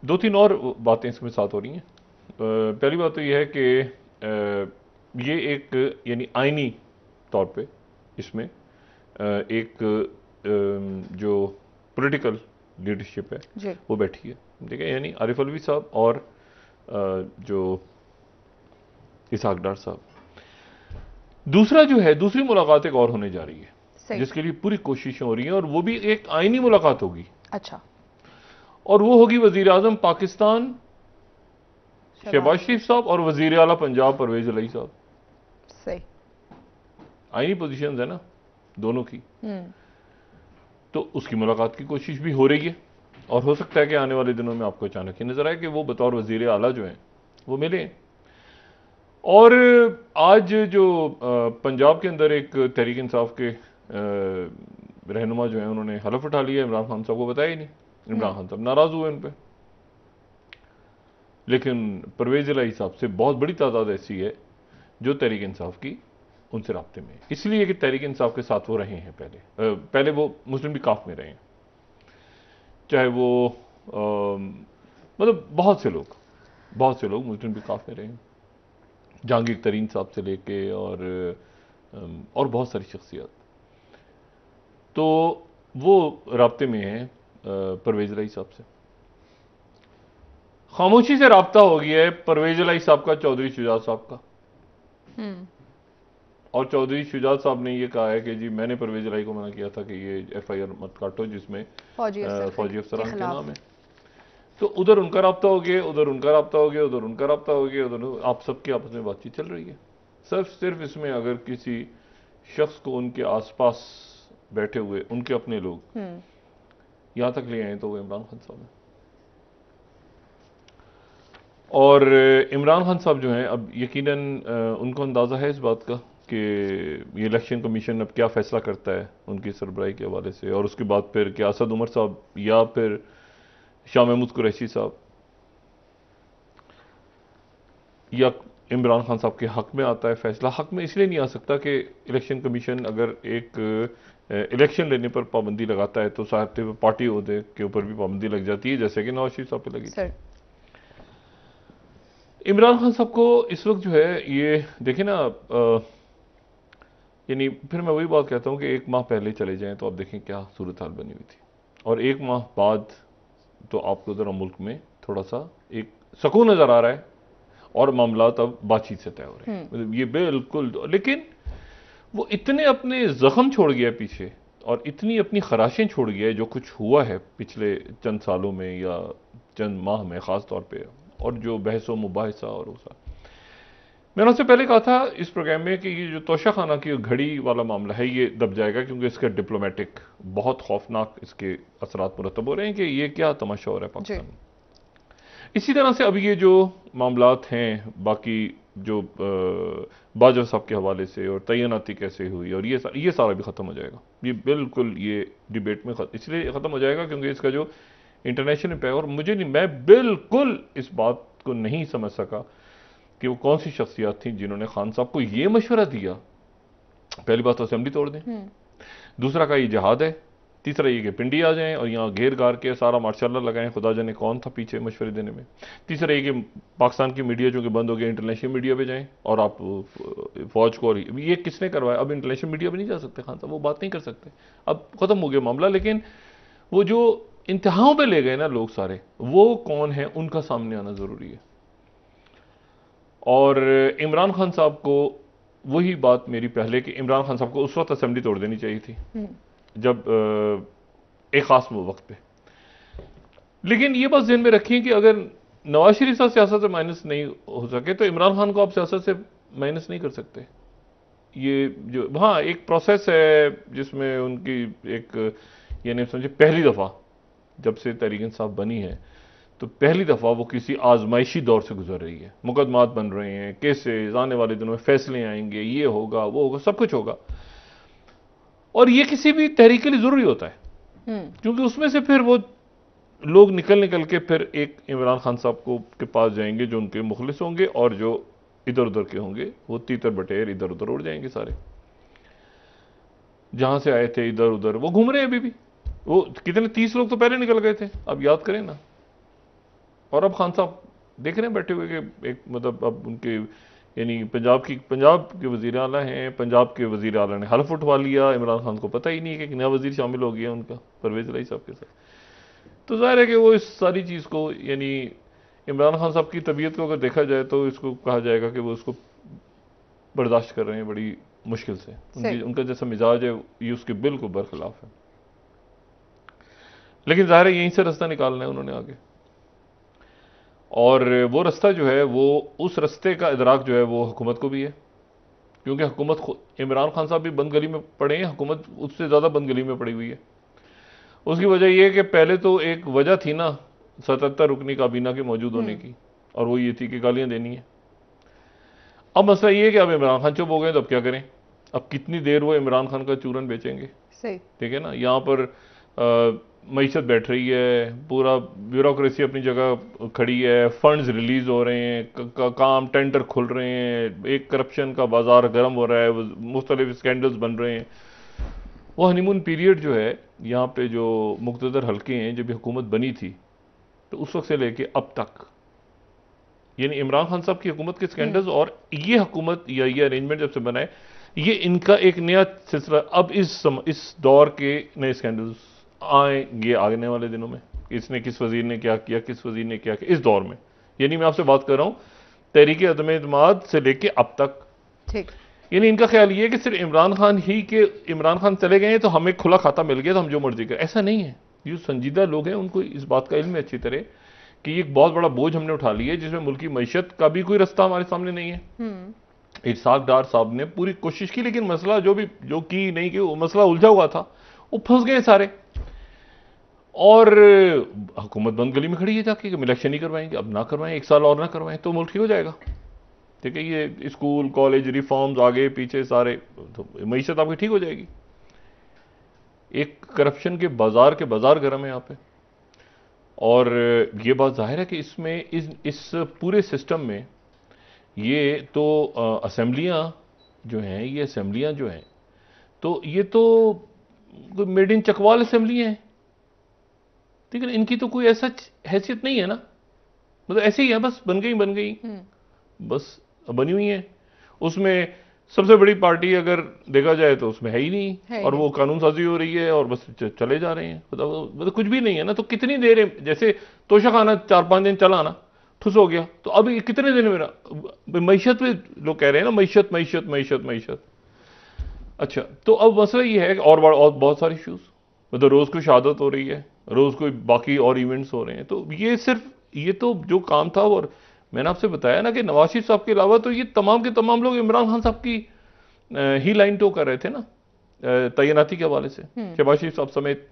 दो तीन और बातें इसमें साथ हो रही हैं। पहली बात तो यह है कि ये एक यानी आईनी तौर पे इसमें एक जो पॉलिटिकल लीडरशिप है जी। वो बैठी है, ठीक है, यानी आरिफ अलवी साहब और जो इसहाक डार साहब। दूसरा जो है, दूसरी मुलाकात एक और होने जा रही है सही। जिसके लिए पूरी कोशिशें हो रही हैं, और वो भी एक आईनी मुलाकात होगी, अच्छा। और वो होगी वजीर आजम पाकिस्तान शहबाज शहबाज शरीफ शरीफ। साहब और वजीर आला पंजाब परवेज इलाही साहब। सही। आईनी पोजीशंस है ना दोनों की, हम्म। तो उसकी मुलाकात की कोशिश भी हो रही है, और हो सकता है कि आने वाले दिनों में आपको अचानक ही नजर आए कि वो बतौर वजीर आला जो हैं वो मिले हैं। और आज जो पंजाब के अंदर एक तहरीक इंसाफ के रहनुमा जो हैं उन्होंने हलफ उठा लिया, इमरान खान साहब को बताया ही नहीं। इमरान खान साहब नाराज हुए उन पर, लेकिन परवेज इलाही साहब से बहुत बड़ी तादाद ऐसी है जो तहरीक इंसाफ की उनसे राब्ते में, इसलिए कि तहरीक इंसाफ के साथ वो रहे हैं। पहले वो मुस्लिम लीग काफ में रहे हैं, चाहे वो मतलब बहुत से लोग मुस्लिम लीग काफ में रहे हैं, जहांगीर तरीन साहब से लेके और बहुत सारी शख्सियत। तो वो राब्ते में है परवेज इलाही साहब से। खामोशी से राब्ता हो गया है परवेज इलाही साहब का चौधरी शुजात साहब का, और चौधरी शुजात साहब ने ये कहा है कि जी मैंने परवेज इलाही को मना किया था कि ये FIR मत काटो जिसमें फौजी अफसरान के नाम है। तो उधर उनका राब्ता हो गया, उधर उनका राब्ता हो गया, उधर उनका राब्ता हो गया, उधर आप सबकी आपस में बातचीत चल रही है। सिर्फ इसमें अगर किसी शख्स को उनके आसपास बैठे हुए उनके अपने लोग यहां तक ले आए तो वो इमरान खान साहब हैं। और इमरान खान साहब जो हैं, अब यकीनन उनको अंदाज़ा है इस बात का कि ये इलेक्शन कमीशन अब क्या फैसला करता है उनकी सरबराही के हवाले से, और उसके बाद फिर क्या असद उमर साहब या फिर शाह महमूद कुरैशी साहब या इमरान खान साहब के हक में आता है फैसला। हक में इसलिए नहीं आ सकता कि इलेक्शन कमीशन अगर एक इलेक्शन लेने पर पाबंदी लगाता है तो साथ में पार्टी ओहदे के ऊपर भी पाबंदी लग जाती है, जैसे कि नवाज शरीफ साहब पे लगी थी। इमरान खान साहब को इस वक्त जो है ये देखें ना, यानी फिर मैं वही बात कहता हूं कि एक माह पहले चले जाएं तो आप देखें क्या सूरत हाल बनी हुई थी, और एक माह बाद तो आपको जरा मुल्क में थोड़ा सा एक सुकून नजर आ रहा है, और मामला अब बातचीत से तय हो रहे हैं। मतलब ये बिल्कुल, लेकिन वो इतने अपने जख्म छोड़ गया पीछे, और इतनी अपनी खराशें छोड़ गया है जो कुछ हुआ है पिछले चंद सालों में या चंद माह में खास तौर पे, और जो बहसो मुबाहिसा और उसा। मैंने उससे पहले कहा था इस प्रोग्राम में कि ये जो तोशा खाना की घड़ी वाला मामला है ये दब जाएगा, क्योंकि इसका डिप्लोमेटिक बहुत खौफनाक इसके असरात मुरतब हो रहे हैं कि ये क्या तमाशा हो रहा है पाकिस्तान में। इसी तरह से अभी ये जो मामलात हैं बाकी जो बाजवा साहब के हवाले से और तैनाती कैसे हुई और ये सारा भी ख़त्म हो जाएगा। ये बिल्कुल ये डिबेट में इसलिए ख़त्म हो जाएगा क्योंकि इसका जो इंटरनेशनल इम्पैक्ट, और मुझे नहीं, मैं बिल्कुल इस बात को नहीं समझ सका कि वो कौन सी शख्सियात थी जिन्होंने खान साहब को ये मशवरा दिया। पहली बात तो असेंबली तोड़ दें, दूसरा का ये जहाद है, तीसरा ये कि पिंडी आ जाएं और यहाँ घेर घार के सारा मार्शाल्लाह लगाएं, खुदा जाने कौन था पीछे मशवरे देने में। तीसरा ये कि पाकिस्तान की मीडिया जो कि बंद हो गया, इंटरनेशनल मीडिया पे जाएं और आप फौज को, और ये किसने करवाया। अब इंटरनेशनल मीडिया पे नहीं जा सकते खान साहब, वो बात नहीं कर सकते, अब खत्म हो गया मामला। लेकिन वो जो इंतहाओं पे ले गए ना लोग सारे, वो कौन है उनका सामने आना जरूरी है। और इमरान खान साहब को वही बात मेरी पहले कि इमरान खान साहब को उस वक्त असेंबली तोड़ देनी चाहिए थी जब एक खास वक्त पे। लेकिन ये बात ज़हन में रखिए कि अगर नवाज शरीफ साहब सियासत से माइनस नहीं हो सके तो इमरान खान को आप सियासत से माइनस नहीं कर सकते। ये जो हाँ एक प्रोसेस है जिसमें उनकी एक यानी समझिए पहली दफ़ा जब से तहरीक इंसाफ बनी है तो पहली दफ़ा वो किसी आजमाइशी दौर से गुजर रही है। मुकदमात बन रहे हैं, केसेस, आने वाले दिनों में फैसले आएंगे, ये होगा वो होगा, सब कुछ होगा। और ये किसी भी तहरीक के लिए जरूरी होता है क्योंकि उसमें से फिर वो लोग निकल के फिर एक इमरान खान साहब को के पास जाएंगे जो उनके मुखलिस होंगे, और जो इधर उधर के होंगे वो तीतर बटेर इधर उधर उड़ जाएंगे सारे। जहां से आए थे इधर उधर वो घूम रहे हैं अभी भी। वो कितने 30 लोग तो पहले निकल गए थे, अब याद करें ना। और अब खान साहब देख रहे हैं बैठे हुए कि एक मतलब अब उनके यानी पंजाब के वजीर आला हैं, पंजाब के वजीर आला ने हल्फ उठवा लिया, इमरान खान को पता ही नहीं है कि एक नया वजीर शामिल हो गया उनका परवेज इलाही साहब के साथ। तो जाहिर है कि वो इस सारी चीज़ को यानी इमरान खान साहब की तबीयत को अगर देखा जाए तो इसको कहा जाएगा कि वो उसको बर्दाश्त कर रहे हैं बड़ी मुश्किल से। उनका जैसा मिजाज है ये उसके बिल्कुल बरखिलाफ है, लेकिन जाहिर है यहीं से रास्ता निकालना है उन्होंने आगे। और वो रास्ता जो है वो उस रास्ते का इदराक जो है वो हुकूमत को भी है, क्योंकि हुकूमत इमरान खान साहब भी बंद गली में पड़े हैं, हुकूमत उससे ज़्यादा बंद गली में पड़ी हुई है। उसकी वजह यह है कि पहले तो एक वजह थी ना 77 रुकनी काबीना के मौजूद होने की, और वो ये थी कि गालियां देनी है। अब मसला ये है कि अब इमरान खान चुप हो गए तो अब क्या करें, अब कितनी देर वो इमरान खान का चूरन बेचेंगे। सही, ठीक है ना, यहाँ पर मईशत बैठ रही है, पूरा ब्यूरोक्रेसी अपनी जगह खड़ी है, फंड्स रिलीज हो रहे हैं, काम टेंडर खुल रहे हैं, एक करप्शन का बाजार गर्म हो रहा है, मुख्तलिफ स्कैंडल्स बन रहे हैं। वो हनीमून पीरियड जो है यहाँ पे जो मुक़्तदर हल्के हैं जब हुकूमत बनी थी तो उस वक्त से लेके अब तक यानी इमरान खान साहब की हुकूमत के स्कैंडल्स और ये हुकूमत या ये अरेंजमेंट जब से बना है ये इनका एक नया सिलसिला। अब इस दौर के नए स्कैंडल्स आएंगे आने वाले दिनों में, इसने किस वजीर ने क्या किया, किस वजीर ने क्या किया इस दौर में। यानी मैं आपसे बात कर रहा हूं तहरीक अदम एतमाद से लेके अब तक। ठीक, यानी इनका ख्याल ये है कि सिर्फ इमरान खान चले गए तो हमें खुला खाता मिल गया तो हम जो मर्जी करें, ऐसा नहीं है। जो संजीदा लोग हैं उनको इस बात का इल्म है अच्छी तरह कि एक बहुत बड़ा बोझ हमने उठा लिया है जिसमें मुल्क की मईशत का भी कोई रास्ता हमारे सामने नहीं है। इरशाद डार साहब ने पूरी कोशिश की, लेकिन मसला जो की नहीं कि वो मसला उलझा हुआ था, वो फंस गए सारे। और हुकूमत बंद गली में खड़ी है जाके कि इलेक्शन नहीं करवाएंगे, अब ना करवाएं, 1 साल और ना करवाएं तो मुल्क ठीक हो जाएगा। ठीक है, ये स्कूल कॉलेज रिफॉर्म्स आगे पीछे सारे तो मईशत आपकी ठीक हो जाएगी। एक करप्शन के बाजार गर्म है यहाँ पे। और ये बात जाहिर है कि इसमें इस पूरे सिस्टम में ये तो असेंबलियां जो हैं, ये असेंबलियां जो हैं तो ये तो मेड इन चकवाल असेंबलियां हैं। ठीक है ना, इनकी तो कोई ऐसा हैसियत नहीं है ना, मतलब ऐसे ही है, बस बन गई बस बनी हुई है। उसमें सबसे बड़ी पार्टी अगर देखा जाए तो उसमें है ही नहीं है और वो कानून साजी हो रही है और बस चले जा रहे हैं, मतलब कुछ भी नहीं है ना। तो कितनी देर है, जैसे तोशा खाना 4-5 दिन चला ना, ठुस हो गया, तो अभी कितने दिन मेरा मईशत पे लोग कह रहे हैं ना, मईशत। अच्छा, तो अब मसला ये है कि और बहुत सारे इश्यूज, मतलब रोज कोई शहादत हो रही है, रोज कोई बाकी और इवेंट्स हो रहे हैं। तो ये तो जो काम था, और मैंने आपसे बताया ना कि नवाज शरीफ साहब के अलावा तो ये तमाम के तमाम लोग इमरान खान साहब की ही लाइन टो कर रहे थे ना तैनाती के हवाले से, शहबाज शरीफ साहब समेत